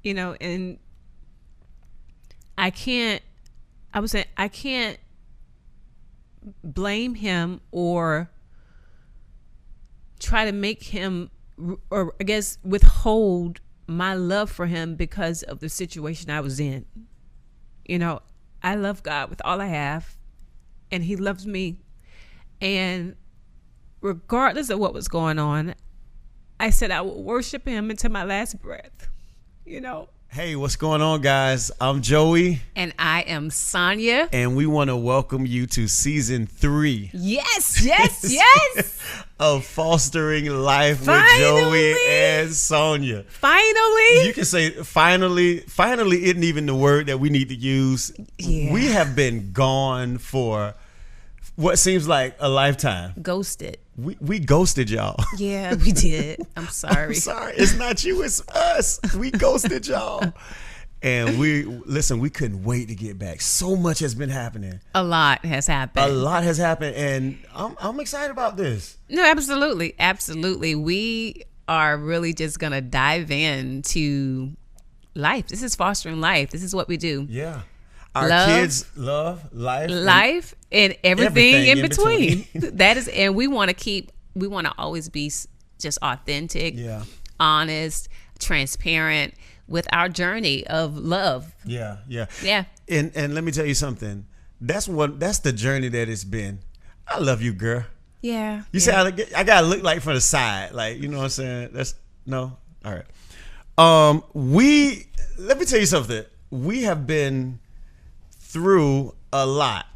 And I can't, I was saying, I can't blame him or try to make him, or I guess withhold my love for him because of the situation I was in. I love God with all I have, and he loves me. And regardless of what was going on, I said I would worship him until my last breath. Hey, what's going on, guys? I'm Joey. And I am Sonja. And we want to welcome you to season 3. Yes. Of Fostering Life with Joey and Sonja. Finally. You can say finally isn't even the word that we need to use. Yeah. We have been gone for what seems like a lifetime. Ghosted. We ghosted y'all. Yeah, we did. I'm sorry. I'm sorry. It's not you, it's us. We ghosted y'all. And we couldn't wait to get back. So much has been happening. A lot has happened. And I'm excited about this. No, absolutely. Absolutely. We are really just going to dive into life. This is fostering life. This is what we do. Yeah. Our kids love life and everything in between. That is, and we want to always be just authentic, honest, transparent with our journey of love. Yeah. And let me tell you something. That's the journey that it's been. I love you, girl. Yeah. You say I gotta look like from the side, like, you know what I'm saying? That's no. All right. Let me tell you something. We have been through a lot,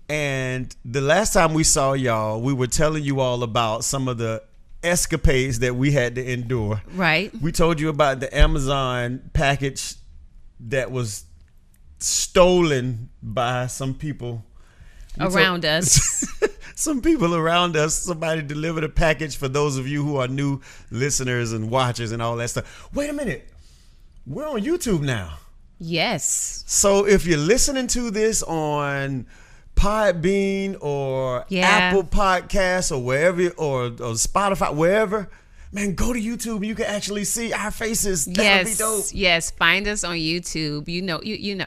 and the last time we saw y'all, we were telling you all about some of the escapades that we had to endure. Right. We told you about the Amazon package that was stolen by some people around us. Some people around us. Somebody delivered a package for those of you who are new listeners and watchers and all that stuff. Wait a minute. We're on YouTube now. Yes. So if you're listening to this on Podbean or Apple Podcasts or wherever, or Spotify, wherever, man, go to YouTube and you can actually see our faces. That'd be dope. Yes. Find us on YouTube. You know,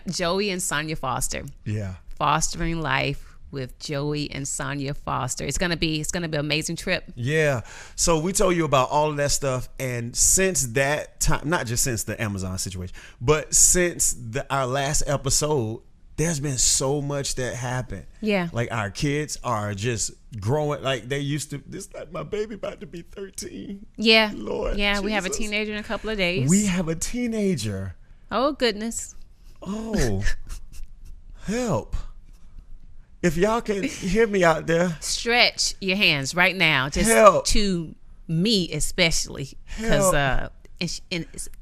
Joey and Sonja Foster. Yeah. Fostering Life with Joey and Sonja Foster. It's gonna be an amazing trip. Yeah. So we told you about all of that stuff, and since that time, not just since the Amazon situation, but since our last episode, there's been so much that happened. Yeah. Like our kids are just growing like they used to. This like my baby about to be 13. Yeah. Lord. Yeah. Jesus. We have a teenager in a couple of days. We have a teenager. Oh goodness. Oh. Help. If y'all can hear me out there, stretch your hands right now, just to me especially, because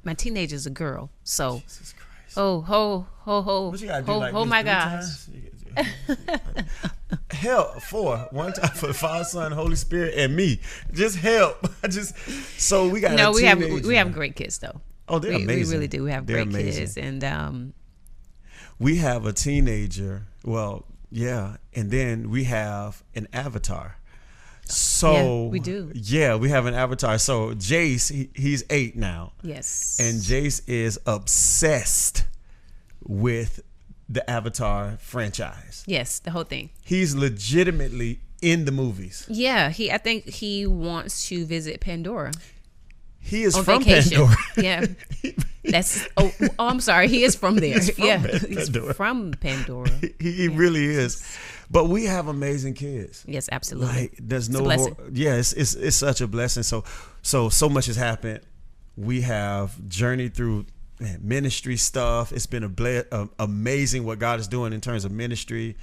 my teenager's a girl. So, Jesus Christ. What you gotta do, like oh my gosh. Help for one time for the Father, Son, Holy Spirit, and me. Just help. So we got. No, we have great kids though. Oh, they're amazing. We really do. We have great kids, and we have a teenager. Well. Yeah, and then we have an avatar. So we do. Yeah, we have an avatar. So Jace, he's 8 now. Yes. And Jace is obsessed with the Avatar franchise. Yes, the whole thing. He's legitimately in the movies. Yeah, I think he wants to visit Pandora. He is from Pandora. Yeah. I'm sorry. He is from there. He's from Pandora. He really is. But we have amazing kids. Yes, absolutely. Like there's no blessing. It's such a blessing. So much has happened. We have journeyed through ministry stuff. It's been amazing what God is doing in terms of ministry,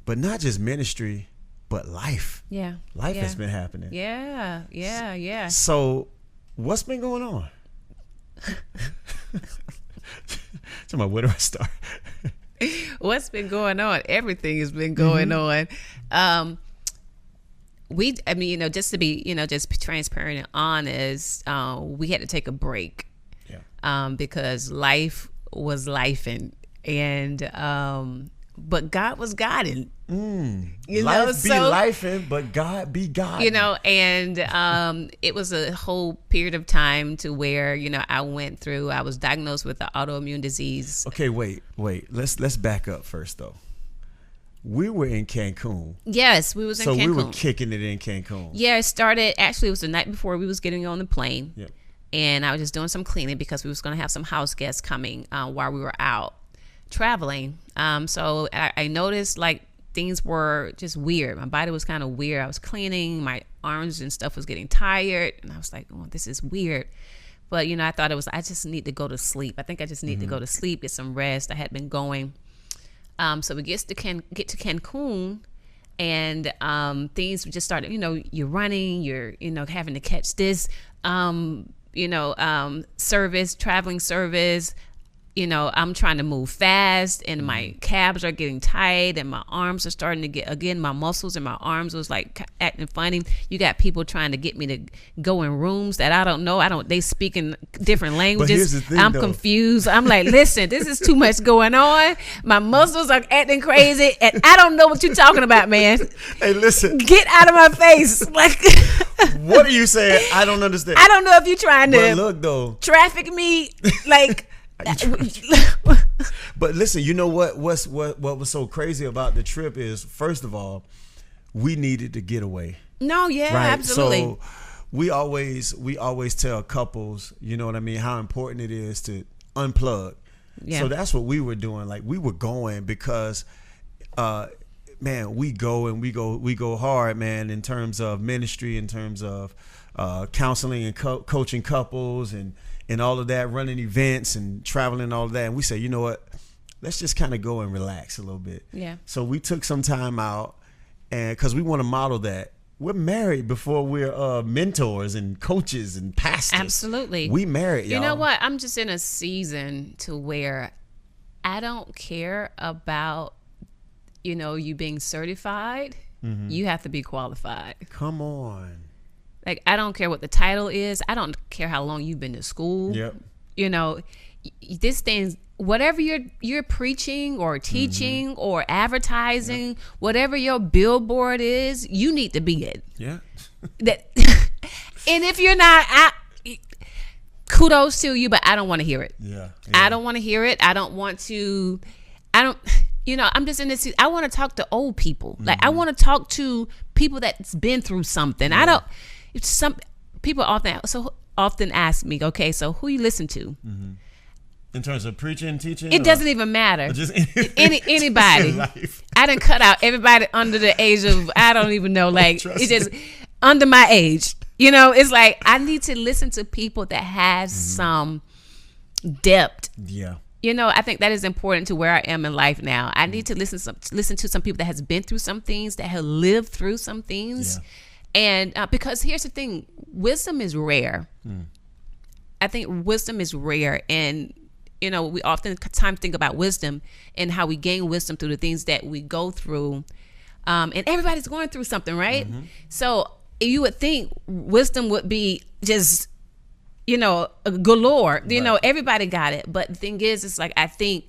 but not just ministry, but life. Yeah. Life has been happening. Yeah. So what's been going on? Where do I start? What's been going on? Everything has been going on. Just to be, just transparent and honest, we had to take a break. Yeah. Because life was lifing, and but God was guiding. Life be lifing, but God be God. And it was a whole period of time to where, I was diagnosed with an autoimmune disease. Okay, wait. Let's back up first though. We were in Cancun. Yes, we was in Cancun. So we were kicking it in Cancun. Yeah, it was the night before we was getting on the plane. Yep. And I was just doing some cleaning because we was going to have some house guests coming while we were out traveling. So I noticed like things were just weird. My body was kind of weird. I was cleaning. My arms and stuff was getting tired. And I was like, oh, this is weird. But, I thought I just need to go to sleep. I think I just need to go to sleep, get some rest. I had been going. So we get to Cancun, and things just started, you're running, you're, having to catch this, traveling service. I'm trying to move fast, and my calves are getting tight, and my arms are starting to get, again, my muscles in my arms was like acting funny. You got people trying to get me to go in rooms that I don't know. They speak in different languages. But here's the thing, I'm confused. I'm like, listen, this is too much going on. My muscles are acting crazy, and I don't know what you're talking about, man. Hey, listen. Get out of my face. Like, what are you saying? I don't understand. I don't know if you're trying to look, though, traffic me, like. But listen, you know what was so crazy about the trip is, first of all, we needed to get away. No, yeah, right? absolutely. So we always tell couples, you know what I mean, how important it is to unplug. Yeah. So that's what we were doing. Like, we were going because man, we go hard, man, in terms of ministry, in terms of counseling and coaching couples and all of that, running events and traveling and all of that. And we say, you know what, let's just kind of go and relax a little bit. Yeah. So we took some time out, and because we want to model that. We're married before we're mentors and coaches and pastors. Absolutely. We married, y'all. You know what? I'm just in a season to where I don't care about, you being certified. Mm-hmm. You have to be qualified. Come on. Like, I don't care what the title is. I don't care how long you've been to school. Yep. This thing, whatever you're preaching or teaching or advertising, whatever your billboard is, you need to be it. Yeah. And if you're not, kudos to you, but I don't want to hear it. Yeah. I don't want to hear it. I'm just in this. I want to talk to old people. Like, I want to talk to people that's been through something. Yeah. Some people often ask me, okay, so who you listen to? Mm-hmm. In terms of preaching, teaching? It doesn't even matter. Just anybody. I done cut out everybody under the age of, I don't even know, like, it's just under my age. It's like, I need to listen to people that has some depth. Yeah. I think that is important to where I am in life now. I need to listen to some people that has been through some things, that have lived through some things. Yeah. And because here's the thing, wisdom is rare. I think wisdom is rare. And, we oftentimes think about wisdom and how we gain wisdom through the things that we go through. And everybody's going through something, right? Mm-hmm. So you would think wisdom would be just, galore. Right. Everybody got it. But the thing is, it's like, I think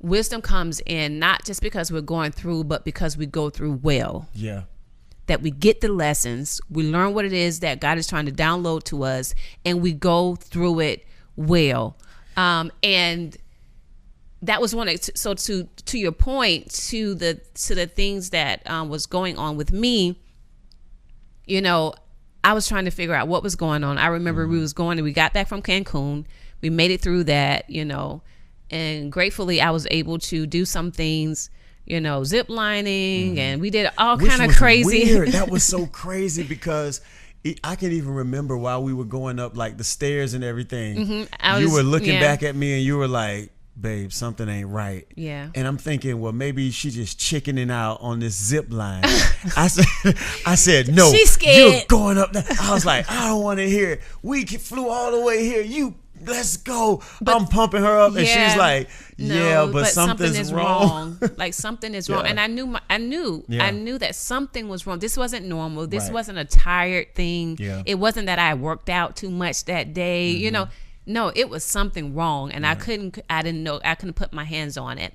wisdom comes in not just because we're going through, but because we go through well. Yeah. That we get the lessons, we learn what it is that God is trying to download to us, and we go through it well. And that was one. So to your point, to the things that was going on with me, I was trying to figure out what was going on. I remember we got back from Cancun, we made it through that, and gratefully I was able to do some things. Zip lining, and we did all kind of crazy. Weird. That was so crazy because I can even remember while we were going up like the stairs and everything, you were looking back at me and you were like, babe, something ain't right. Yeah. And I'm thinking, well, maybe she just chickening out on this zip line. I said, no, she's scared. You're going up there. I was like, I don't want to hear it. We flew all the way here. Let's go. But I'm pumping her up, and she's like, but something's wrong. Like, something is wrong. And I knew that something was wrong. This wasn't normal. This wasn't a tired thing. Yeah. It wasn't that I worked out too much that day. No, it was something wrong, and I didn't know, I couldn't put my hands on it.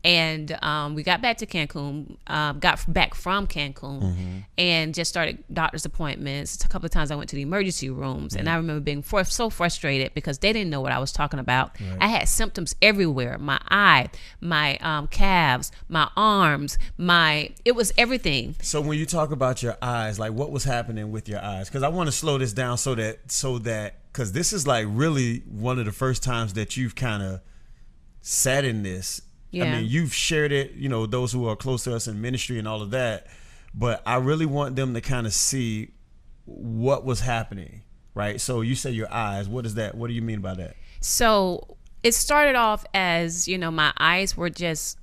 And we got back to Cancun, got back from Cancun, and just started doctor's appointments. A couple of times I went to the emergency rooms, and I remember being so frustrated because they didn't know what I was talking about. Right. I had symptoms everywhere: my eye, my calves, my arms, it was everything. So when you talk about your eyes, like what was happening with your eyes? Because I want to slow this down so that because this is like really one of the first times that you've kind of sat in this. Yeah. I mean, you've shared it, you know, those who are close to us in ministry and all of that, but I really want them to kind of see what was happening, right? So you say your eyes. What is that? What do you mean by that? So it started off as, you know, my eyes were just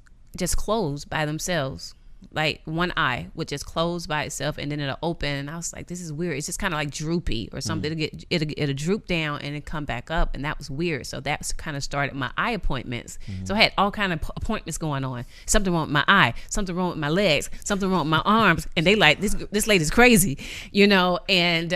closed by themselves. Like one eye would just close by itself and then it'll open. And I was like, this is weird. It's just kind of like droopy or something. It'll droop down and then come back up. And that was weird. So that's kind of started my eye appointments. So I had all kind of appointments going on. Something wrong with my eye, something wrong with my legs, something wrong with my arms. And they like, this lady's crazy, you know? And,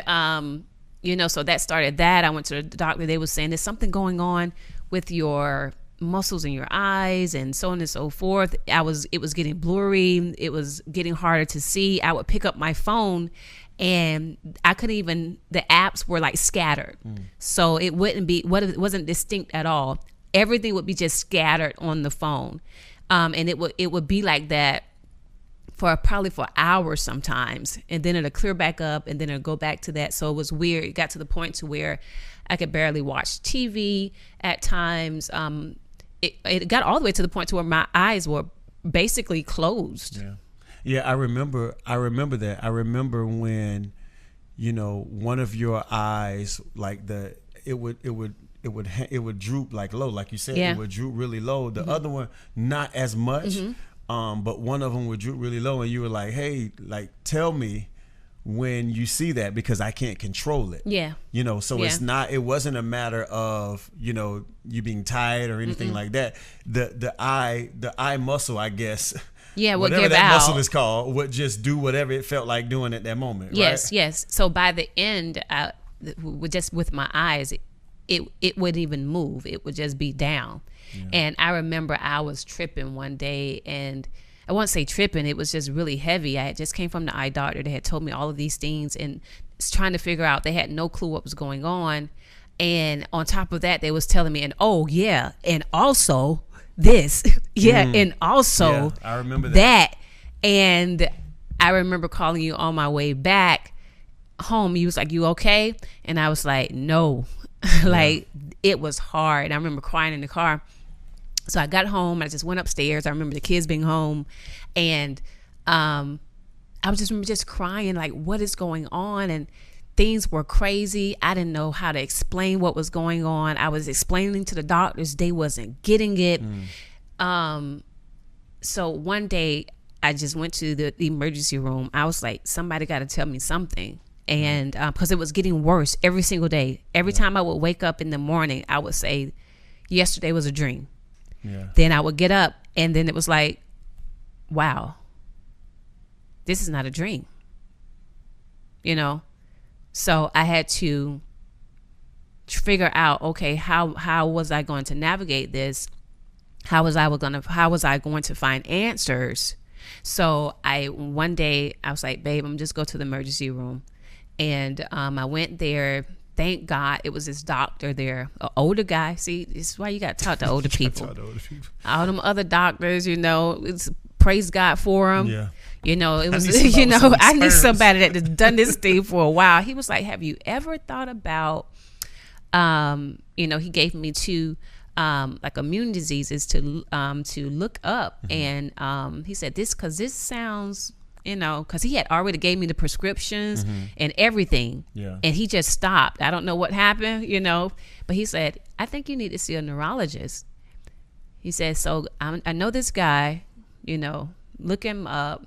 you know, so that started that. I went to the doctor. They were saying there's something going on with your muscles in your eyes and so on and so forth. It was getting blurry. It was getting harder to see. I would pick up my phone and I couldn't even, the apps were like scattered. So it wasn't distinct at all. Everything would be just scattered on the phone. And it would be like that for hours sometimes. And then it'll clear back up and then it'll go back to that. So it was weird. It got to the point to where I could barely watch TV at times. It got all the way to the point to where my eyes were basically closed. Yeah, I remember that. I remember when, you know, one of your eyes, like it would droop like low, like you said. It would droop really low. The other one, not as much, but one of them would droop really low, and you were like, hey, like tell me when you see that because I can't control it. Yeah. You know, so it wasn't a matter of, you know, you being tired or anything like that. The eye muscle, I guess. Yeah, whatever that muscle is called would just do whatever it felt like doing at that moment. Yes, right? Yes. So by the end, just with my eyes, it wouldn't even move. It would just be down. Yeah. And I remember I was tripping one day, and I won't say tripping, it was just really heavy. I just came from the eye doctor. They had told me all of these things and trying to figure out, they had no clue what was going on. And on top of that, they was telling me, and and also this, and also I remember that. And I remember calling you on my way back home. You was like, you okay? And I was like, no. Like, it was hard. I remember crying in the car. So I got home. I just went upstairs. I remember the kids being home, and I was just crying, like, what is going on? And things were crazy. I didn't know how to explain what was going on. I was explaining to the doctors. They wasn't getting it. So one day I just went to the emergency room. I was like, somebody got to tell me something. And because it was getting worse every single day. Every time I would wake up in the morning, I would say, yesterday was a dream. Yeah. Then I would get up, and then it was like, wow, this is not a dream, you know? So I had to figure out, okay, how was I going to navigate this? How was I going to find answers? So one day I was like, babe, I'm just go to the emergency room. And I went there. Thank God it was this doctor there, an older guy. See, this is why you got to talk to older people. All them other doctors, you know, praise God for them. Yeah. You know, it was, you know, I need somebody that has done this thing for a while. He was like, have you ever thought about, you know, he gave me two like immune diseases to look up. And he said, because this sounds, you know, because he had already gave me the prescriptions and everything. Yeah. And he just stopped. I don't know what happened, you know, but he said, I think you need to see a neurologist. He said, so I know this guy, you know, look him up,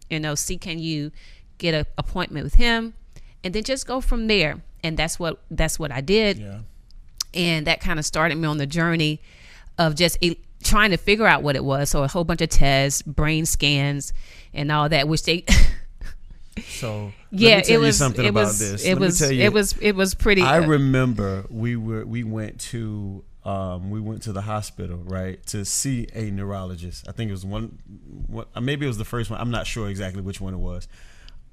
you know, see, can you get an appointment with him, and then just go from there. And that's what I did. Yeah. And that kind of started me on the journey of just trying to figure out what it was. So a whole bunch of tests, brain scans, and all that, which they So Yeah, let me tell it you was something it about was this. it Let me was tell you, it was pretty. I remember we went to the hospital, right, to see a neurologist. I think it was maybe it was the first one. I'm not sure exactly which one it was.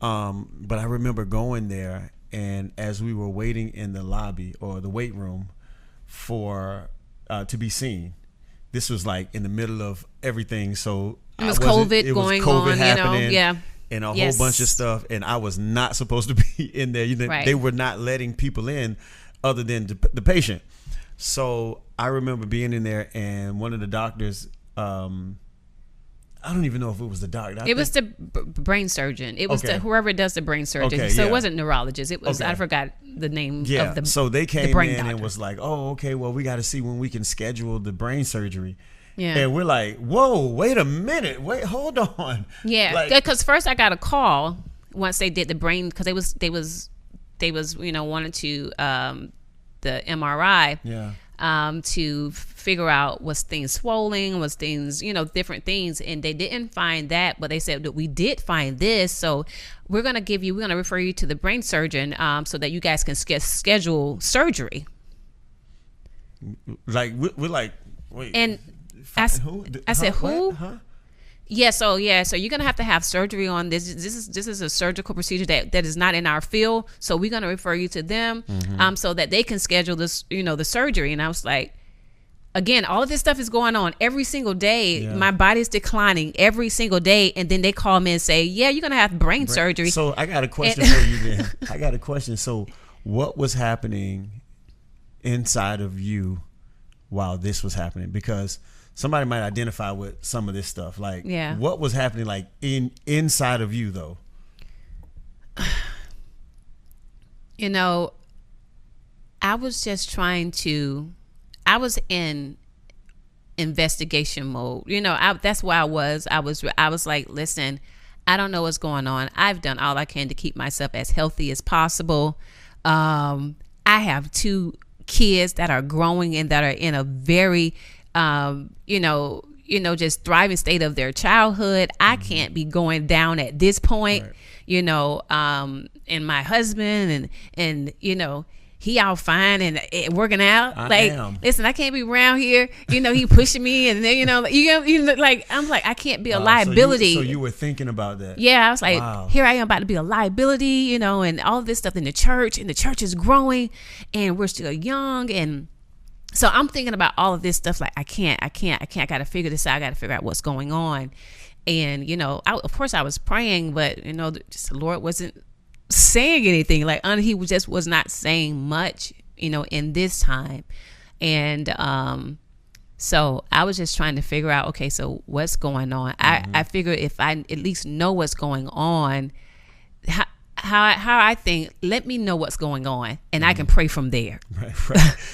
But I remember going there, and as we were waiting in the lobby or the wait room for to be seen, this was like in the middle of everything. So it was COVID going on, happening, yeah. And a Yes. whole bunch of stuff, and I was not supposed to be in there. Right. They were not letting people in other than the patient. So I remember being in there, and one of the doctors, I don't even know if it was the doctor. It was the brain surgeon. It was Okay. whoever does the brain surgeon. Okay, So yeah. it wasn't neurologist. It was, Okay. I forgot the name Yeah. of the So they came brain in doctor. and was like, "Oh, okay. Well, we got to see when we can schedule the brain surgery." Yeah. And we're like, "Whoa, wait a minute. Wait, hold on." Yeah, Like, because first I got a call once they did the brain, because they was wanted to the MRI yeah. to figure out was things swollen, was things different things, and they didn't find that, but they said that we did find this, so we're gonna refer you to the brain surgeon so that you guys can schedule surgery. Like we're like, wait. And Who? I said, Huh? who? What? Huh? So you're gonna have to have surgery on this. This is a surgical procedure that is not in our field. So we're gonna refer you to them, so that they can schedule this, the surgery. And I was like, again, all of this stuff is going on every single day. Yeah. My body's declining every single day, and then they call me and say, yeah, you're gonna have brain surgery. So I got a question for you then. I got a question. So what was happening inside of you while this was happening? Because somebody might identify with some of this stuff. Like, Yeah. what was happening like inside of you though? I was just I was in investigation mode. That's where I was. I was like, listen, I don't know what's going on. I've done all I can to keep myself as healthy as possible. I have 2 kids that are growing and that are in a very, just thriving state of their childhood. I can't be going down at this point, Right. and my husband and he all fine and working out. I am. Listen, I can't be around here. He pushing me, and then like I'm like, I can't be a liability. So you were thinking about that? Yeah, I was like, Wow. here I am about to be a liability, and all this stuff in the church, and the church is growing, and we're still young, and so I'm thinking about all of this stuff. Like, I can't. I got to figure this out. I got to figure out what's going on, and of course I was praying, but just the Lord wasn't saying anything. Like, he just was not saying much, in this time, and so I was just trying to figure out, okay, so what's going on? I figure if I at least know what's going on, how I think, let me know what's going on, and I can pray from there. Right.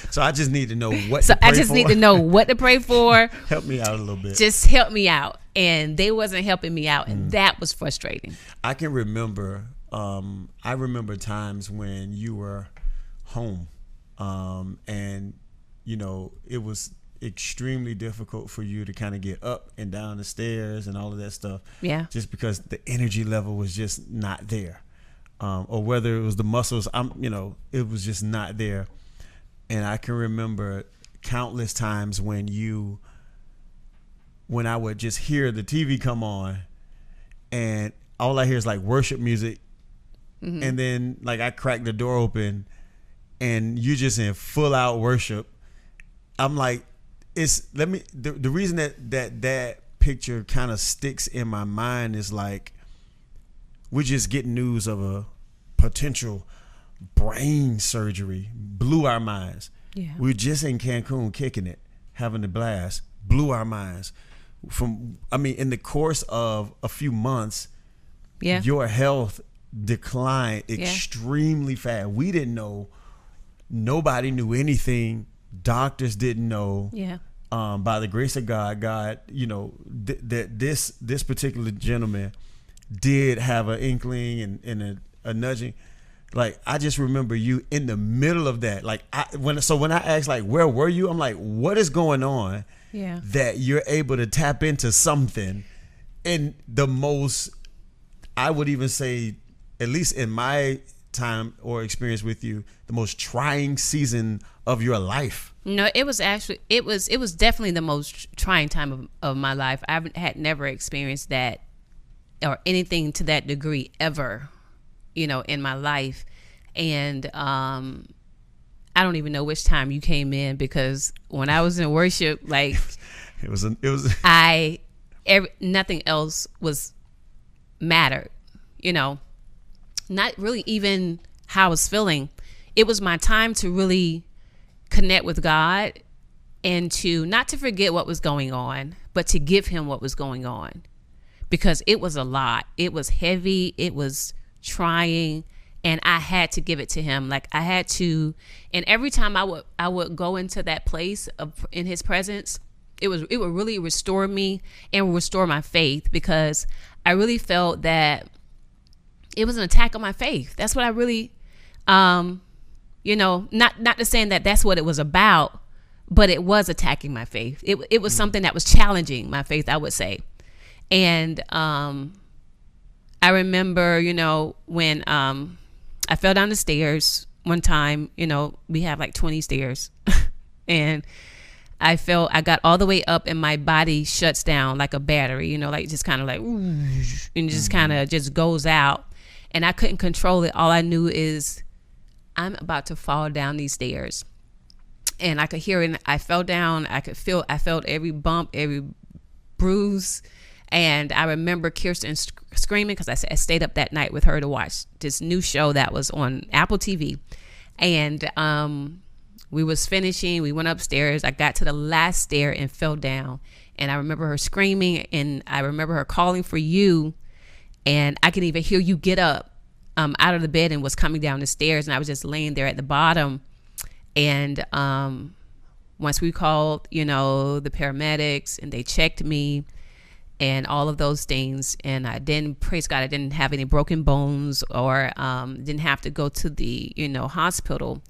So I just need to know what So to pray I just for. need to know what to pray for. Help me out a little bit. Just help me out. And they wasn't helping me out, and that was frustrating. I can remember, I remember times when you were home, and it was extremely difficult for you to kind of get up and down the stairs and all of that stuff. Yeah. Just because the energy level was just not there, or whether it was the muscles, it was just not there. And I can remember countless times when I would just hear the TV come on, and all I hear is like worship music. Mm-hmm. And then like I crack the door open and you just in full out worship. I'm like, the reason that picture kind of sticks in my mind is like, we're just getting news of a potential brain surgery, blew our minds. Yeah. We were just in Cancun kicking it, having a blast, blew our minds. In the course of a few months, Yeah. your health declined extremely fast. We didn't know. Nobody knew anything. Doctors didn't know. Yeah. By the grace of God, that this particular gentleman did have an inkling and a nudging. Like, I just remember you in the middle of that. Like, when I asked, like, where were you? I'm like, what is going on? Yeah. That you're able to tap into something in the most, I would even say, at least in my time or experience with you, the most trying season of your life. No, it was definitely the most trying time of my life. had never experienced that or anything to that degree ever, in my life. And I don't even know which time you came in, because when I was in worship, like it was nothing else was mattered, not really even how I was feeling. It was my time to really connect with God and to not to forget what was going on, but to give him what was going on, because it was a lot. It was heavy. It was trying. And I had to give it to him. Like I had to, and every time I would go into that place in his presence, it would really restore me and restore my faith, because I really felt that it was an attack on my faith. That's what I really, not to saying that that's what it was about, but it was attacking my faith. It was something that was challenging my faith, I would say. And I remember, when I fell down the stairs one time, we have like 20 stairs and I got all the way up and my body shuts down like a battery, like just kind of like, and just kind of just goes out, and I couldn't control it. All I knew is I'm about to fall down these stairs, and I could hear it. I fell down. I felt every bump, every bruise. And I remember Kirsten screaming, because I stayed up that night with her to watch this new show that was on Apple TV. And we was finishing. We went upstairs. I got to the last stair and fell down. And I remember her screaming, and I remember her calling for you. And I could even hear you get up out of the bed and was coming down the stairs. And I was just laying there at the bottom. And once we called, the paramedics, and they checked me and all of those things, and praise God, I didn't have any broken bones or didn't have to go to the hospital.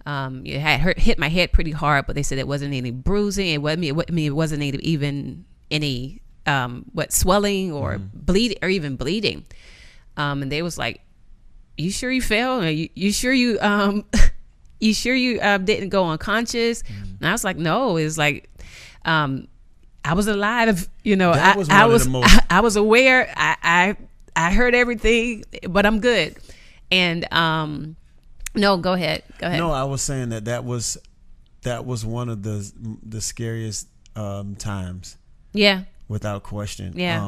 It had hit my head pretty hard, but they said it wasn't any bruising. It wasn't even any swelling or bleeding or even bleeding. And they was like, "You sure you fell? You sure you you sure you didn't go unconscious?" And I was like, "No." It's like I was alive, I was aware. I heard everything, but I'm good. And no, go ahead. No, I was saying that was one of the scariest times. Yeah. Without question. Yeah.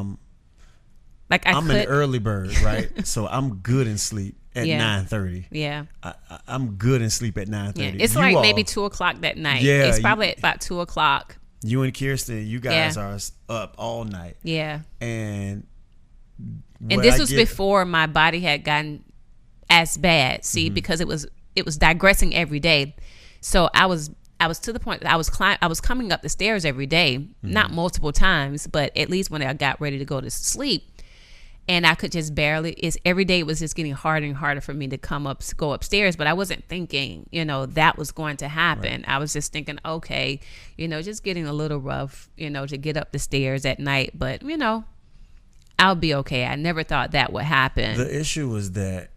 I'm an early bird, right? So I'm good in sleep at 9:30. Yeah. I'm good in sleep at 9:30. Yeah. It's maybe 2:00 that night. Yeah. It's probably at about 2:00. You and Kirsten, you guys are up all night. Yeah. And this was before my body had gotten as bad. See, because it was digressing every day. So I was to the point that I was coming up the stairs every day, not multiple times, but at least when I got ready to go to sleep. And I could just barely, every day it was just getting harder and harder for me to go upstairs. But I wasn't thinking, that was going to happen. Right. I was just thinking, okay, just getting a little rough, to get up the stairs at night. But, I'll be okay. I never thought that would happen. The issue was that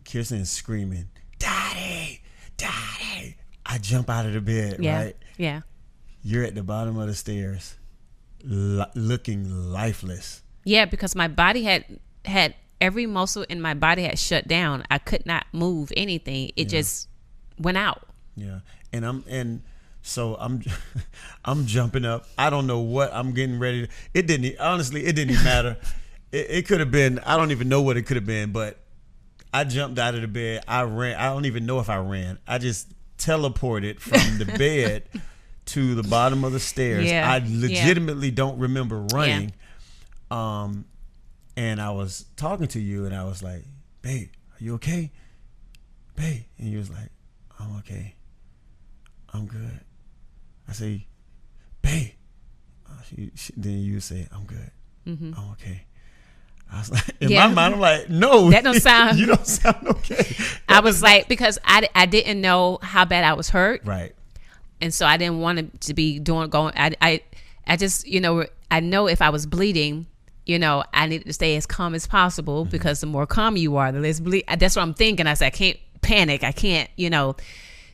Kirsten is screaming, "Daddy, Daddy." I jump out of the bed, right? Yeah. You're at the bottom of the stairs looking lifeless. Yeah, because my body had every muscle in my body had shut down. I could not move anything. It just went out. Yeah, and so I'm jumping up. I don't know what I'm getting ready to. It didn't even matter. It could have been. I don't even know what it could have been. But I jumped out of the bed. I ran. I don't even know if I ran. I just teleported from the bed to the bottom of the stairs. Yeah. I legitimately don't remember running. And I was talking to you, and I was like, "Babe, are you okay? Babe," and you was like, "I'm okay. I'm good." I say, "Babe," then you say, "I'm good. I'm okay." I was like, in my mind, I'm like, "No, that don't sound. You don't sound okay." I was like, because I didn't know how bad I was hurt, right? And so I didn't want it to be going. I just I know if I was bleeding, I needed to stay as calm as possible because the more calm you are, the less bleed. That's what I'm thinking. I said, I can't panic. I can't,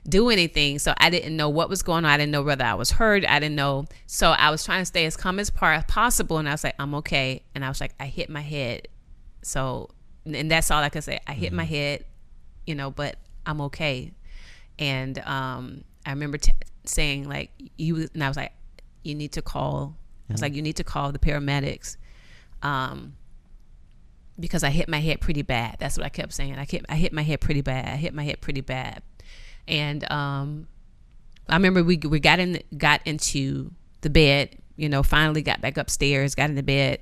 do anything. So I didn't know what was going on. I didn't know whether I was hurt. I didn't know. So I was trying to stay as calm as possible. And I was like, I'm okay. And I was like, I hit my head. So, and that's all I could say. I hit my head, but I'm okay. And I remember saying like, and I was like, you need to call. I was like, you need to call the paramedics. Because I hit my head pretty bad. That's what I kept saying. I hit my head pretty bad. I hit my head pretty bad. And I remember we got into the bed, finally got back upstairs, got in the bed.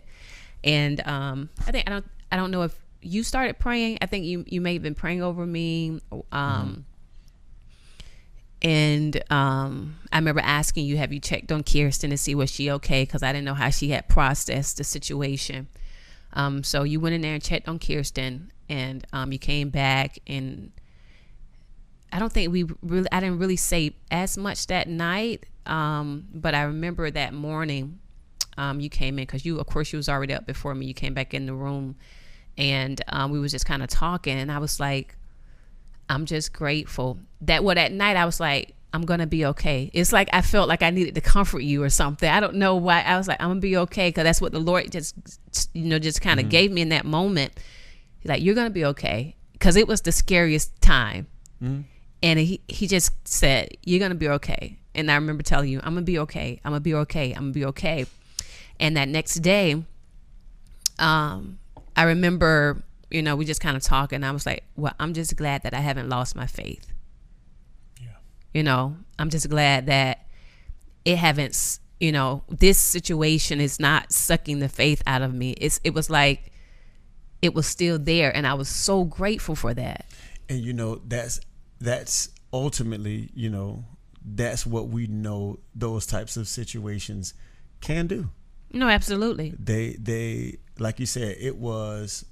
And I don't know if you started praying. I think you may have been praying over me. And I remember asking you, have you checked on Kirsten to see was she okay? Because I didn't know how she had processed the situation. So you went in there and checked on Kirsten, and you came back, and I don't think I didn't really say as much that night. But I remember that morning, you came in because of course you was already up before me. You came back in the room, and we was just kind of talking, and I was like, I'm just grateful that night I was like, I'm going to be okay. It's like I felt like I needed to comfort you or something. I don't know why. I was like, I'm going to be okay, because that's what the Lord just kind of gave me in that moment. He's like, you're going to be okay, because it was the scariest time. And he just said, you're going to be okay. And I remember telling you, I'm going to be okay. I'm going to be okay. I'm going to be okay. And that next day, I remember, we just kind of talking. I was like, well, I'm just glad that I haven't lost my faith. I'm just glad that it haven't, this situation is not sucking the faith out of me. It was like, it was still there. And I was so grateful for that. And, that's ultimately, that's what we know those types of situations can do. No, absolutely. They, like you said, it was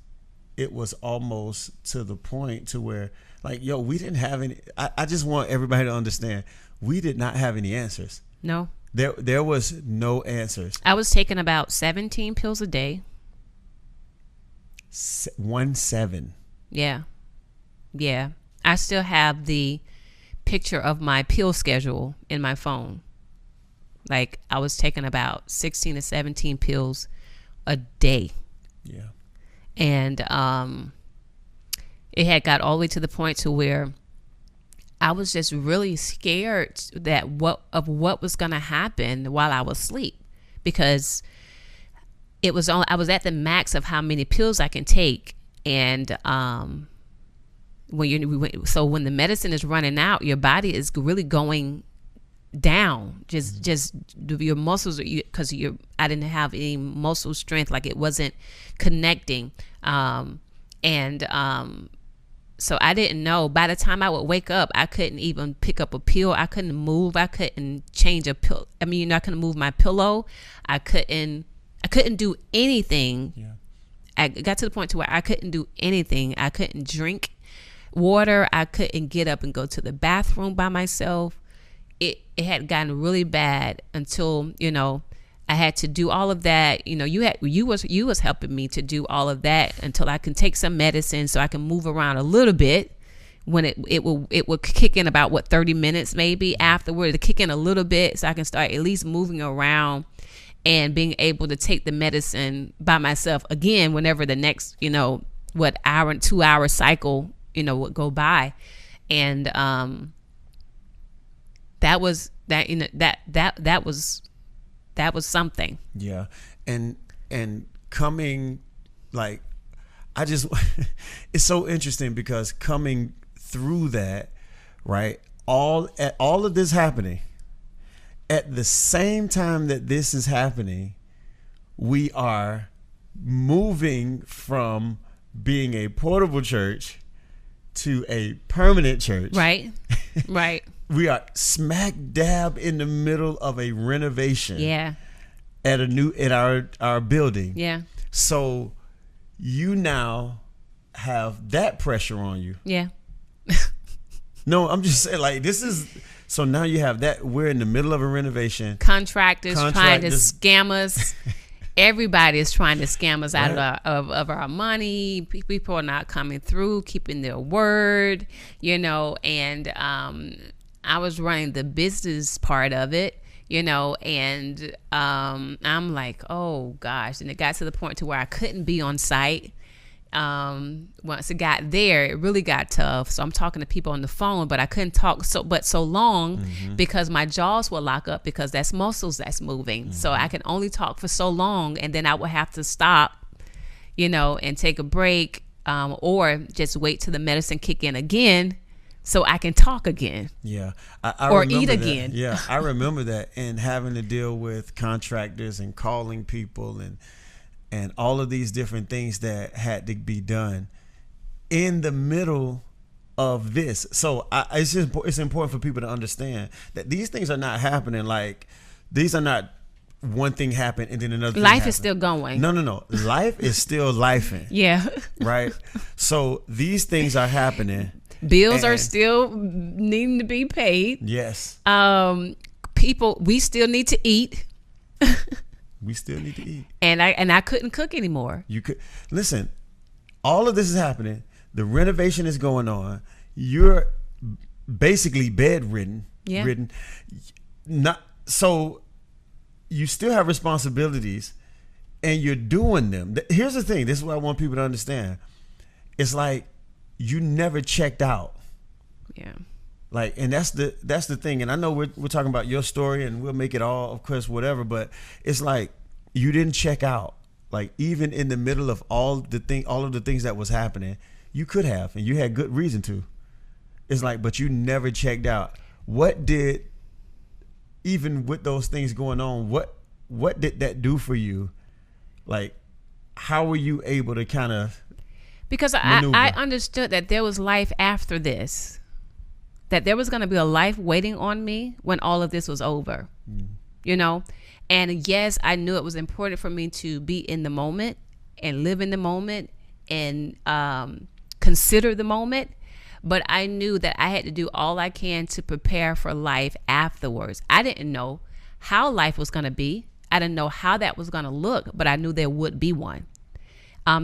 almost to the point to where, like, we didn't have any. I just want everybody to understand, we did not have any answers. No. There was no answers. I was taking about 17 pills a day. 17. Yeah. Yeah. I still have the picture of my pill schedule in my phone. Like, I was taking about 16 to 17 pills a day. Yeah. And it had got all the way to the point to where I was just really scared of what was going to happen while I was asleep, because I was at the max of how many pills I can take. And when the medicine is running out, your body is really going down. Just your muscles, because I didn't have any muscle strength, like it wasn't connecting. So I didn't know. By the time I would wake up, I couldn't even pick up a pill. I couldn't move. I couldn't change a pill. I mean, I couldn't move my pillow. I couldn't do anything. Yeah. I got to the point to where I couldn't do anything. I couldn't drink water. I couldn't get up and go to the bathroom by myself. It had gotten really bad until, I had to do all of that. You was helping me to do all of that until I can take some medicine so I can move around a little bit. When it will kick in about 30 minutes maybe afterward, to kick in a little bit so I can start at least moving around and being able to take the medicine by myself again whenever the next hour and 2 hour cycle would go by. And that was something. Yeah. And coming, like, it's so interesting because coming through that, right? All of this happening at the same time that this is happening, we are moving from being a portable church to a permanent church. Right. Right. We are smack dab in the middle of a renovation. Yeah. At our building. Yeah. So you now have that pressure on you. Yeah. No, I'm just saying, like, this is, so now you have that. We're in the middle of a renovation. Contractors trying to scam us. everybody is trying to scam us out Right. of our money. People are not coming through, keeping their word, and I was running the business part of it, and I'm like, oh gosh. And it got to the point to where I couldn't be on site. Once it got there, it really got tough. So I'm talking to people on the phone, but I couldn't talk so long because my jaws will lock up because that's muscles that's moving. So I can only talk for so long, and then I will have to stop, and take a break, or just wait till the medicine kick in again so I can talk again. Yeah. I Or remember eat that. again. Yeah. I remember that, and having to deal with contractors and calling people and all of these different things that had to be done in the middle of this. So it's important for people to understand that these things are not happening. Like, these are not one thing happened and then another thing Life happened. is still going. No. Life is still lifing. Yeah. Right? So these things are happening. Bills are still needing to be paid. Yes. People, we still need to eat. We still need to eat. And I couldn't cook anymore. You could listen. All of this is happening. The renovation is going on. You're basically bedridden. Yeah. Ridden. Not so. You still have responsibilities, and you're doing them. Here's the thing. This is what I want people to understand. It's like you never checked out. Yeah. Like, and that's the thing. And I know we're talking about your story, and we'll make it all, of course, whatever. But it's like you didn't check out. Like, even in the middle of all of the things that was happening, you could have, and you had good reason to. It's like, but you never checked out. What did, even with those things going on, what did that do for you? Like, how were you able to kind of Because I understood that there was life after this. That there was going to be a life waiting on me when all of this was over, And yes, I knew it was important for me to be in the moment and live in the moment and consider the moment. But I knew that I had to do all I can to prepare for life afterwards. I didn't know how life was going to be. I didn't know how that was going to look, but I knew there would be one.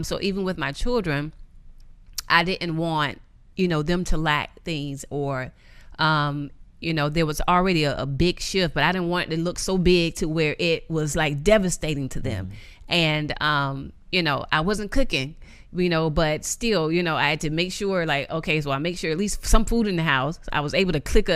So even with my children, I didn't want them to lack things or, there was already a big shift, but I didn't want it to look so big to where it was like devastating to them. And, I wasn't cooking, but still, I had to make sure so I make sure at least some food in the house. I was able to click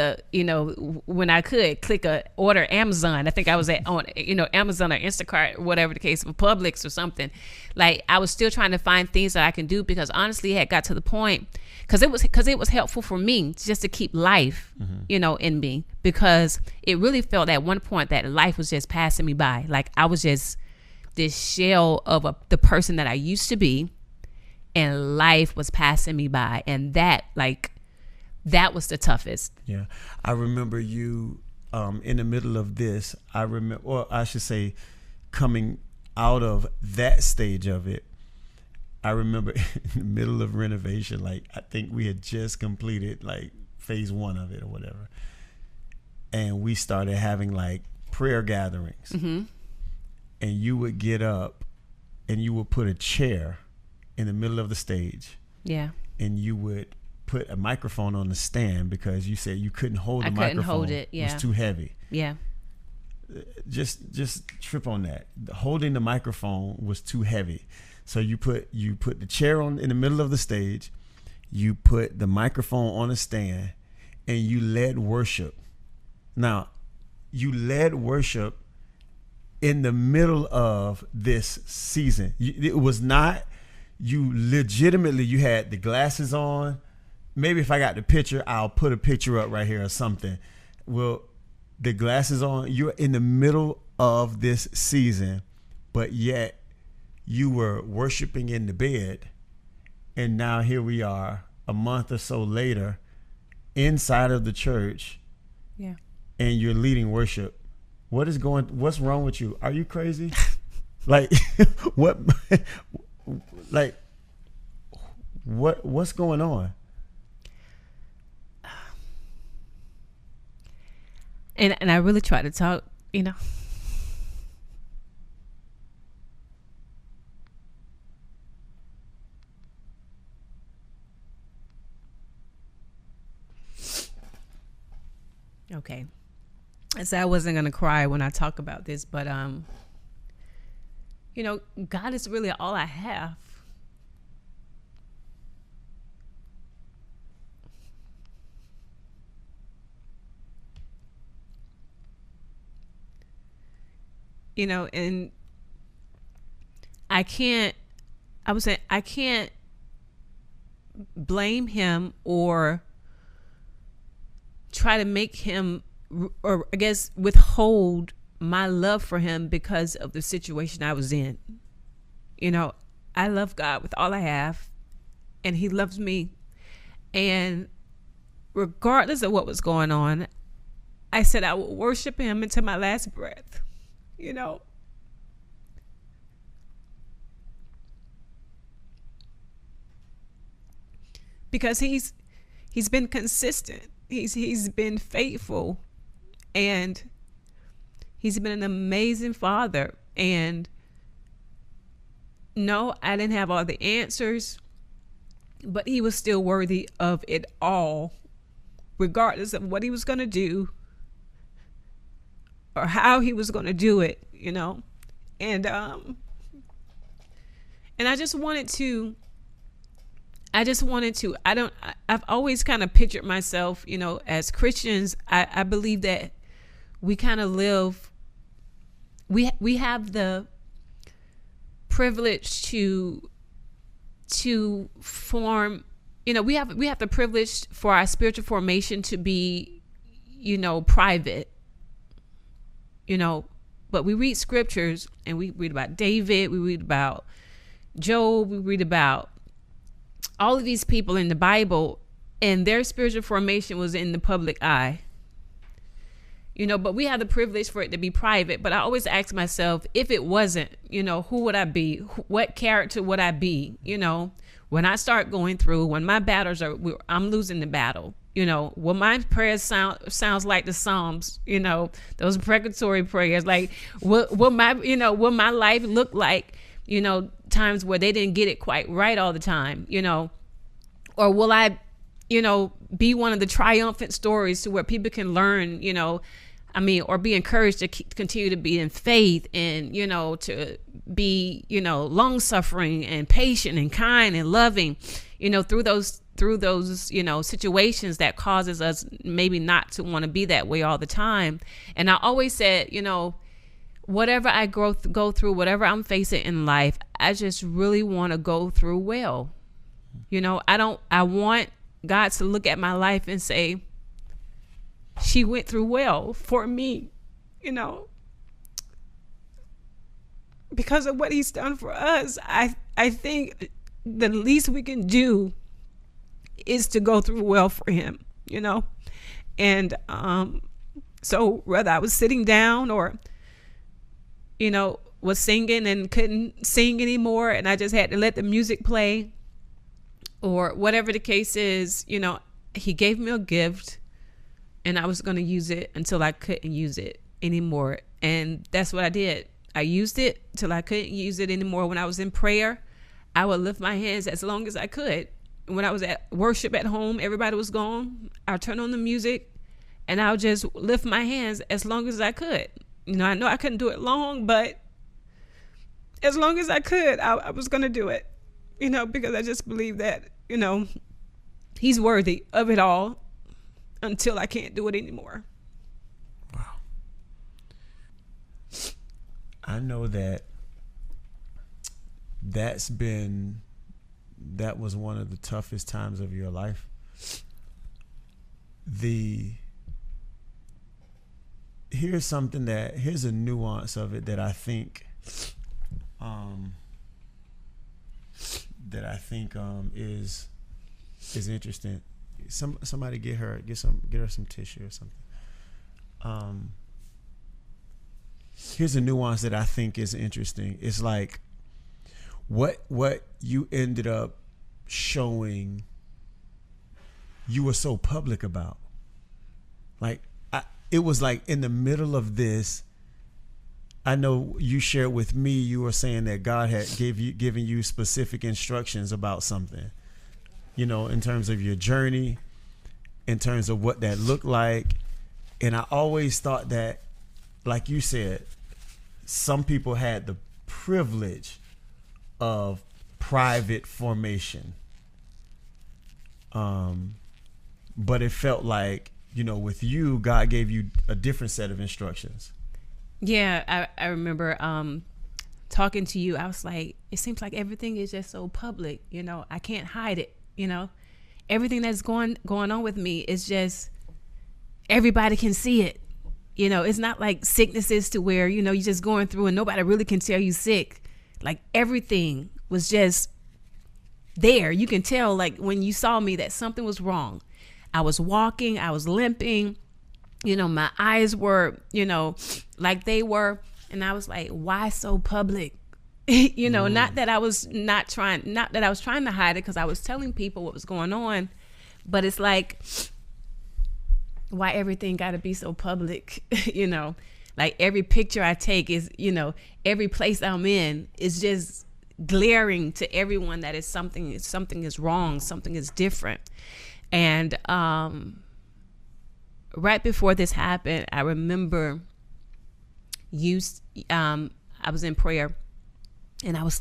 when I could click order Amazon. I think I was on Amazon or Instacart or whatever the case, for Publix or something. Like, I was still trying to find things that I can do because honestly, it had got to the point because it was helpful for me just to keep life, in me, because it really felt at one point that life was just passing me by. Like, I was just this shell of the person that I used to be, and life was passing me by, and that was the toughest. Yeah, I remember you in the middle of this. I should say, coming out of that stage of it. I remember in the middle of renovation, I think we had just completed phase 1 of it or whatever, and we started having prayer gatherings, and you would get up and you would put a chair in the middle of the stage. Yeah. And you would put a microphone on the stand because you said you couldn't hold the microphone. I couldn't hold it. Yeah. It was too heavy. Yeah. Just trip on that. Holding the microphone was too heavy. So you put the chair in the middle of the stage, you put the microphone on a stand, and you led worship. Now, you led worship in the middle of this season. It was not, you legitimately, you had the glasses on. Maybe if I got the picture, I'll put a picture up right here or something. Well, the glasses on, you're in the middle of this season, but yet you were worshiping in the bed. And now here we are a month or so later inside of the church. Yeah. And you're leading worship. What's wrong with you? Are you crazy? What's going on? And I really try to talk, I said I wasn't gonna cry when I talk about this, but God is really all I have. And I would say I can't blame him or try to make him, or I guess withhold my love for him because of the situation I was in. I love God with all I have, and he loves me. And regardless of what was going on, I said I would worship him until my last breath, because he's been consistent. He's been faithful, and he's been an amazing father. And no, I didn't have all the answers, but he was still worthy of it all, regardless of what he was going to do or how he was going to do it, And I just wanted to I've always kind of pictured myself, as Christians. I believe that we kind of live, we have the privilege to form, we have the privilege for our spiritual formation to be, private, but we read scriptures and we read about David, we read about Job, we read about all of these people in the Bible, and their spiritual formation was in the public eye. But we have the privilege for it to be private. But I always ask myself, if it wasn't, who would I be? What character would I be? When I start going through, when my battles I'm losing the battle. When my prayers sounds like the Psalms, those precatory prayers, like what my life look like, times where they didn't get it quite right all the time, or will I, be one of the triumphant stories to where people can learn, or be encouraged to continue to be in faith and, to be, long suffering and patient and kind and loving, through those, situations that causes us maybe not to want to be that way all the time. And I always said, whatever I go through, whatever I'm facing in life, I just really want to go through well. I want God to look at my life and say, she went through well for me, because of what he's done for us. I think the least we can do is to go through well for him, and so whether I was sitting down or was singing and couldn't sing anymore, and I just had to let the music play, or whatever the case is, he gave me a gift, and I was going to use it until I couldn't use it anymore. And that's what I did. I used it till I couldn't use it anymore. When I was in prayer, I would lift my hands as long as I could. When I was at worship at home, everybody was gone, I'd turn on the music and I would just lift my hands as long as I could. I know I couldn't do it long, but as long as I could, I was going to do it, because I just believe that, he's worthy of it all until I can't do it anymore. Wow. I know that that was one of the toughest times of your life. Here's a nuance of it that I think is interesting. Somebody get her some tissue or something. Here's a nuance that I think is interesting. It's like what you ended up showing you were so public about. Like it was like in the middle of this, I know you shared with me, you were saying that God had given you specific instructions about something, in terms of your journey, in terms of what that looked like. And I always thought that, like you said, some people had the privilege of private formation. But it felt like, with you, God gave you a different set of instructions. Yeah, I remember talking to you. I was like, it seems like everything is just so public. I can't hide it. Everything that's going on with me is just, everybody can see it. It's not like sicknesses to where, you're just going through and nobody really can tell you sick. Like everything was just there. You can tell, like when you saw me, that something was wrong. I was walking, I was limping, my eyes were, like they were. And I was like, why so public? Not that I was trying to hide it, because I was telling people what was going on. But it's like, why everything got to be so public? Like every picture I take is, every place I'm in is just glaring to everyone that is something is wrong, something is different. And right before this happened, I remember I was in prayer, and I was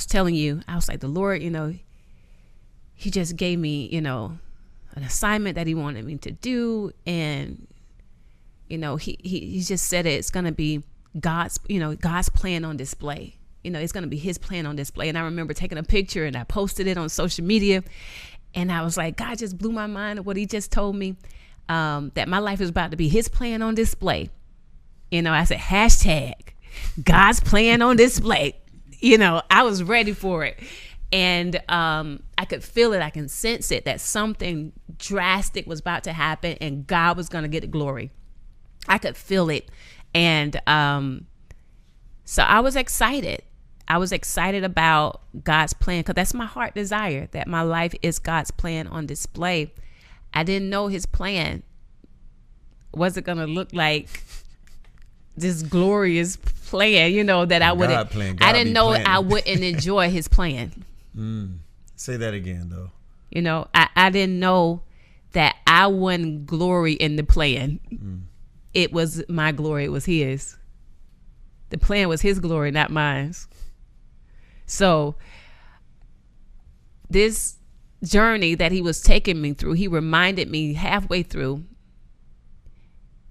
telling you, the Lord, he just gave me, an assignment that he wanted me to do. And, he just said it's going to be God's plan on display. It's going to be his plan on display. And I remember taking a picture and I posted it on social media. And I was like, God just blew my mind of what he just told me, that my life is about to be his plan on display. I said, hashtag God's plan on display. I was ready for it. And I could feel it. I can sense it, that something drastic was about to happen and God was going to get the glory. I could feel it. And so I was excited. I was excited about God's plan, because that's my heart desire, that my life is God's plan on display. I didn't know his plan was it going to look like this glorious plan, that I wouldn't. I didn't know I wouldn't enjoy his plan. Say that again, though. I didn't know that I wouldn't glory in the plan. It was my glory. It was his. The plan was his glory, not mine. So this journey that he was taking me through, he reminded me halfway through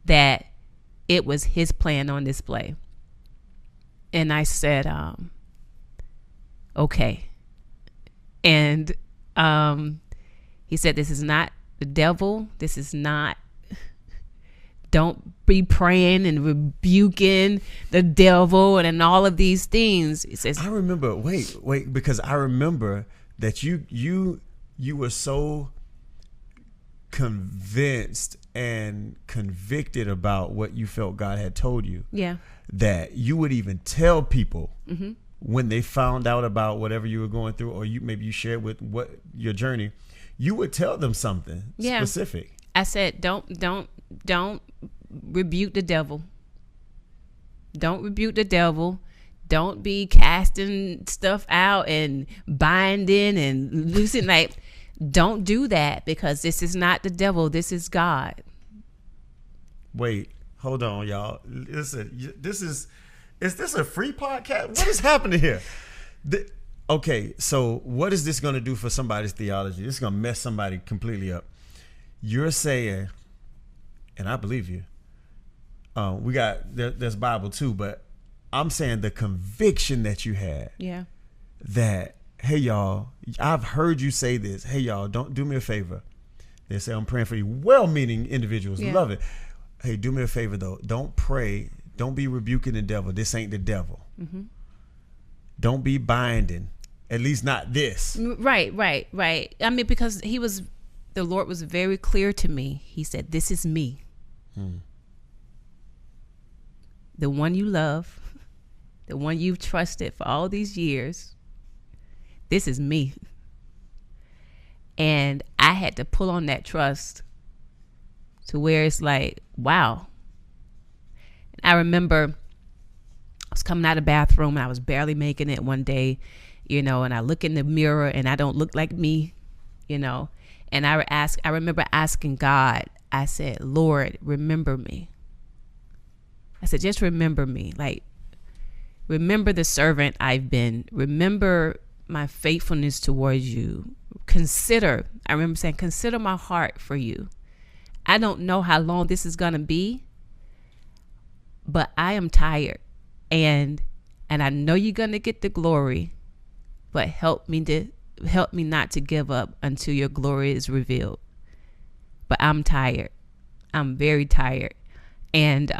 that it was his plan on display. And I said, okay. And he said, this is not the devil. This is not, don't be praying and rebuking the devil and all of these things. He says, I remember, wait, because I remember that you were so convinced and convicted about what you felt God had told you. Yeah. That you would even tell people when they found out about whatever you were going through, or maybe you shared with what your journey, you would tell them something specific. I said, don't rebuke the devil. Don't rebuke the devil. Don't be casting stuff out and binding and loosing. Like, don't do that, because this is not the devil. This is God. Wait, hold on, y'all. Listen, is this a free podcast? What is happening here? Okay, so what is this going to do for somebody's theology? This is going to mess somebody completely up. You're saying, and I believe you, there's Bible too, but I'm saying the conviction that you had. Yeah. That, hey, y'all, I've heard you say this. Hey, y'all, don't do me a favor. They say, I'm praying for you. Well-meaning individuals. Yeah. Love it. Hey, do me a favor, though. Don't pray. Don't be rebuking the devil. This ain't the devil. Mm-hmm. Don't be binding. At least not this. Right. I mean, because the Lord was very clear to me. He said, this is me. The one you love, the one you've trusted for all these years. This is me. And I had to pull on that trust to where it's like, wow. I remember I was coming out of the bathroom and I was barely making it one day, and I look in the mirror and I don't look like me, and I remember asking God, I said, Lord, remember me. I said, just remember me. Like, remember the servant I've been. Remember my faithfulness towards you. I remember saying, consider my heart for you. I don't know how long this is going to be, but I am tired. And I know you're going to get the glory, but help me not to give up until your glory is revealed. But I'm tired. I'm very tired. And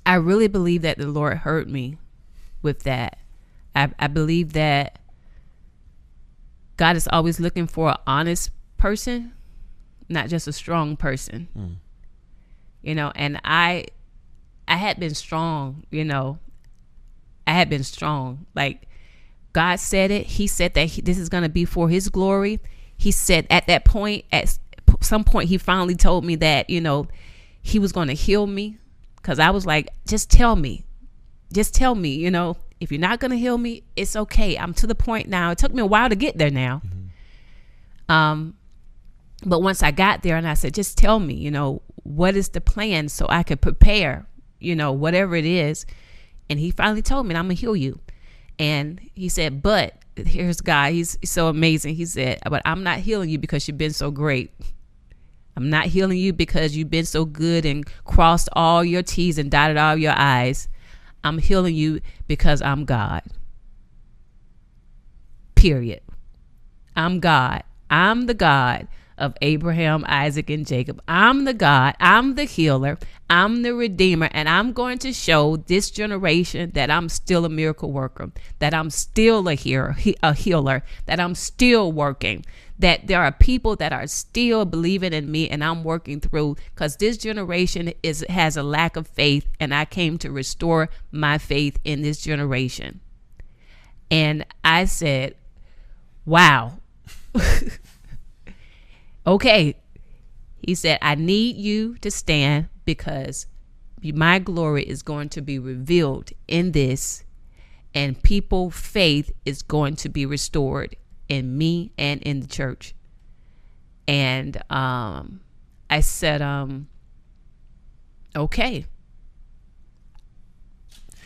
I really believe that the Lord heard me with that. I believe that God is always looking for an honest person, not just a strong person. You know, and I had been strong, you know. I had been strong. Like, God said it. He said that this is going to be for his glory. He said at some point, he finally told me that, you know, he was going to heal me. Because I was like, just tell me, you know, if you're not going to heal me, it's okay. I'm to the point now. It took me a while to get there now. But once I got there and I said, just tell me, you know, what is the plan so I could prepare, you know, whatever it is. And he finally told me, I'm going to heal you. And he said, but here's God. He's so amazing. He said, but I'm not healing you because you've been so great. I'm not healing you because you've been so good and crossed all your T's and dotted all your I's. I'm healing you because I'm God. Period. I'm God. I'm the God of Abraham, Isaac, and Jacob. I'm the God. I'm the healer. I'm the redeemer. And I'm going to show this generation that I'm still a miracle worker, that I'm still a healer, that I'm still working, that there are people that are still believing in me and I'm working through, because this generation has a lack of faith, and I came to restore my faith in this generation. And I said, wow. Okay. He said, I need you to stand because my glory is going to be revealed in this, and people's faith is going to be restored in me and in the church. And I said, okay.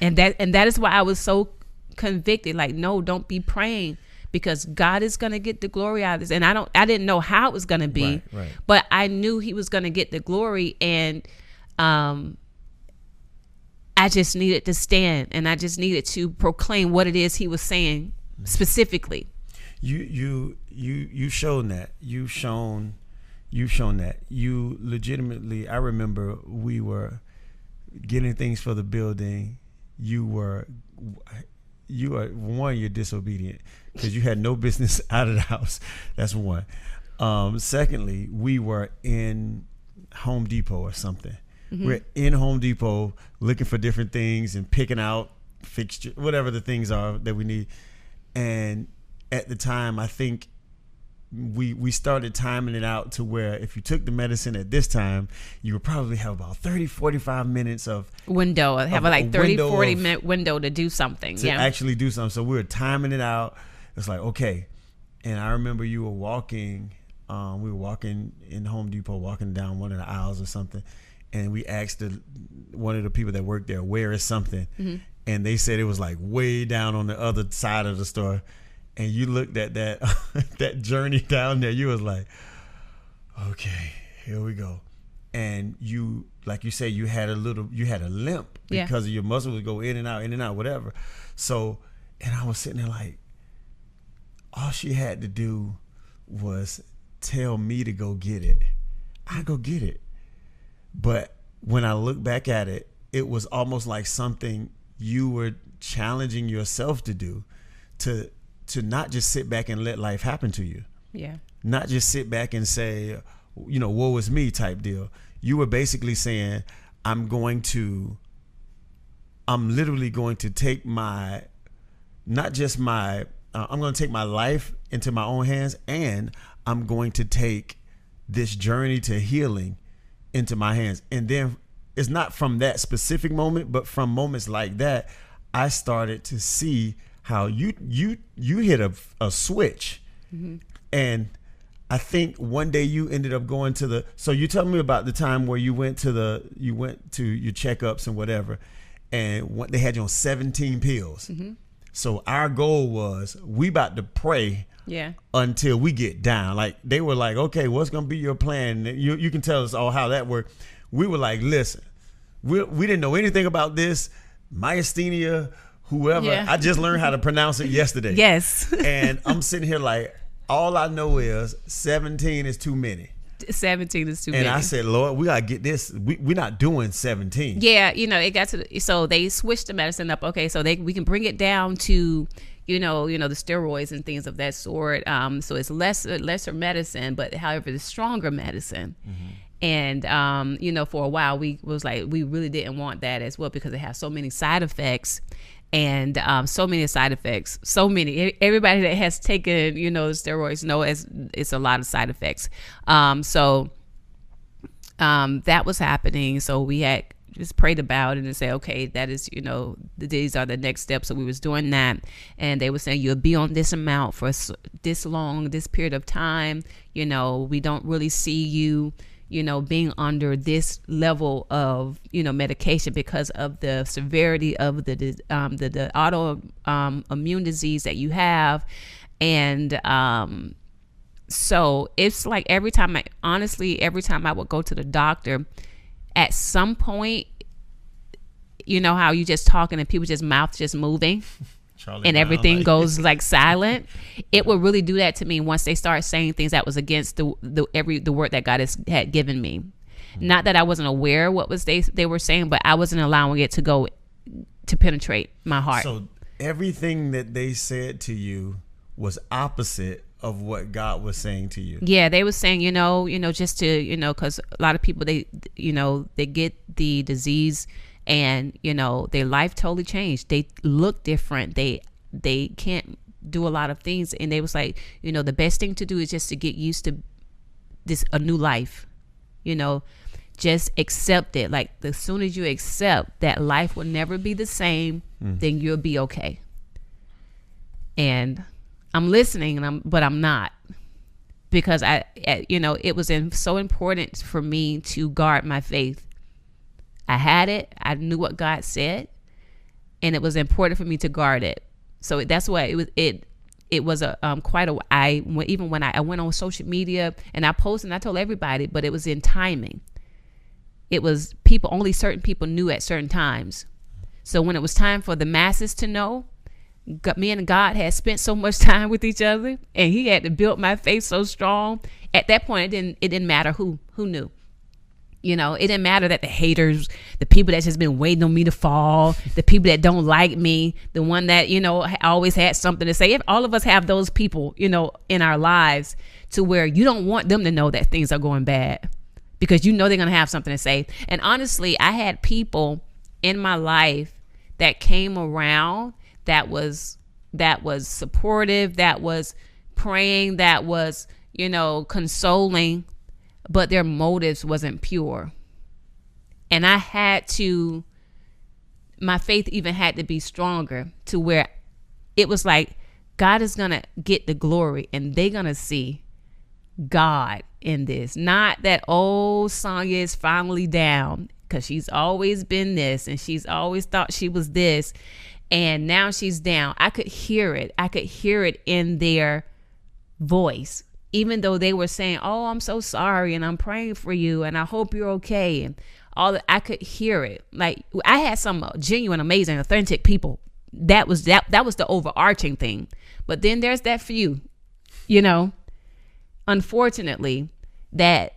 And that is why I was so convicted. Like, no, don't be praying, because God is going to get the glory out of this. And I didn't know how it was going to be, right. But I knew he was going to get the glory. And I just needed to stand, and I just needed to proclaim what it is he was saying specifically. You've shown that. You've shown that. You legitimately, I remember we were getting things for the building. You're disobedient because you had no business out of the house. That's one. Secondly, we were in Home Depot or something. Mm-hmm. We're in Home Depot looking for different things and picking out fixture, whatever the things are that we need. And at the time, I think we started timing it out to where if you took the medicine at this time, you would probably have about 30, 45 minutes of window. Have like 30, 40 minute window to do something. To actually do something. So we were timing it out. It's like, okay. And I remember you were walking, we were walking in Home Depot, walking down one of the aisles or something. And we asked one of the people that worked there, where is something? Mm-hmm. And they said it was like way down on the other side of the store. And you looked at that that journey down there. You was like, okay, here we go. And you, like you say, you had a limp because of your muscle would go in and out, whatever. So, and I was sitting there like, all she had to do was tell me to go get it. I go get it. But when I look back at it, it was almost like something you were challenging yourself to do, to not just sit back and let life happen to you. Yeah. Not just sit back and say, woe is me type deal. You were basically saying, I'm literally going to take I'm going to take my life into my own hands, and I'm going to take this journey to healing into my hands. And then it's not from that specific moment, but from moments like that, I started to see how you hit a switch. Mm-hmm. And I think one day you ended up going to the. So you tell me about the time where you went to your checkups and whatever, and they had you on 17 pills. Mm-hmm. So our goal was we about to pray. Yeah. Until we get down. Like they were like, okay, what's gonna be your plan? You can tell us all how that worked. We were like, listen, we didn't know anything about this. Myasthenia, whoever. Yeah. I just learned how to pronounce it yesterday. Yes. And I'm sitting here like, all I know is 17 is too many. 17 is too many. And I said, Lord, we gotta get this. We're not doing 17. Yeah, it got to so they switched the medicine up. Okay, so we can bring it down to the steroids and things of that sort. So it's lesser medicine, but however, the stronger medicine. Mm-hmm. And for a while we really didn't want that as well because it has so many side effects. And so many side effects, everybody that has taken, steroids know it's a lot of side effects. So that was happening. So we had just prayed about it and say, okay, that is, these are the next steps. So we was doing that. And they were saying, you'll be on this amount for this long, this period of time. We don't really see you, being under this level of, medication because of the severity of the auto immune disease that you have. And so it's like every time I would go to the doctor, at some point, how you just talking and people just mouth just moving. Charlie and Brown, everything goes like silent. It would really do that to me once they start saying things that was against the word that God had given me. Mm-hmm. Not that I wasn't aware what was they were saying, but I wasn't allowing it to go to penetrate my heart. So everything that they said to you was opposite of what God was saying to you. Yeah, they were saying, just to, because a lot of people they get the disease. And, their life totally changed. They look different. They can't do a lot of things. And they was like, the best thing to do is just to get used to a new life. Just accept it. Like, as soon as you accept that life will never be the same, then you'll be okay. And I'm listening, but I'm not. Because, it was so important for me to guard my faith. I had it. I knew what God said, and it was important for me to guard it. So that's why it was. It was quite a. Even when I went on social media and I posted, and I told everybody, but it was in timing. It was only certain people knew at certain times. So when it was time for the masses to know, me and God had spent so much time with each other, and He had to build my faith so strong. At that point, it didn't matter who knew. It didn't matter that the haters, the people that's just been waiting on me to fall, the people that don't like me, the one that, always had something to say. If all of us have those people, in our lives to where you don't want them to know that things are going bad because they're going to have something to say. And honestly, I had people in my life that came around that was supportive, that was praying, that was, consoling, but their motives wasn't pure. And my faith even had to be stronger to where it was like, God is going to get the glory and they're going to see God in this. Not that, Sonja is finally down because she's always been this and she's always thought she was this. And now she's down. I could hear it. I could hear it in their voice. Even though they were saying, I'm so sorry and I'm praying for you and I hope you're okay. And all that, I could hear it. Like I had some genuine, amazing, authentic people. That was the overarching thing. But then there's that few, unfortunately, that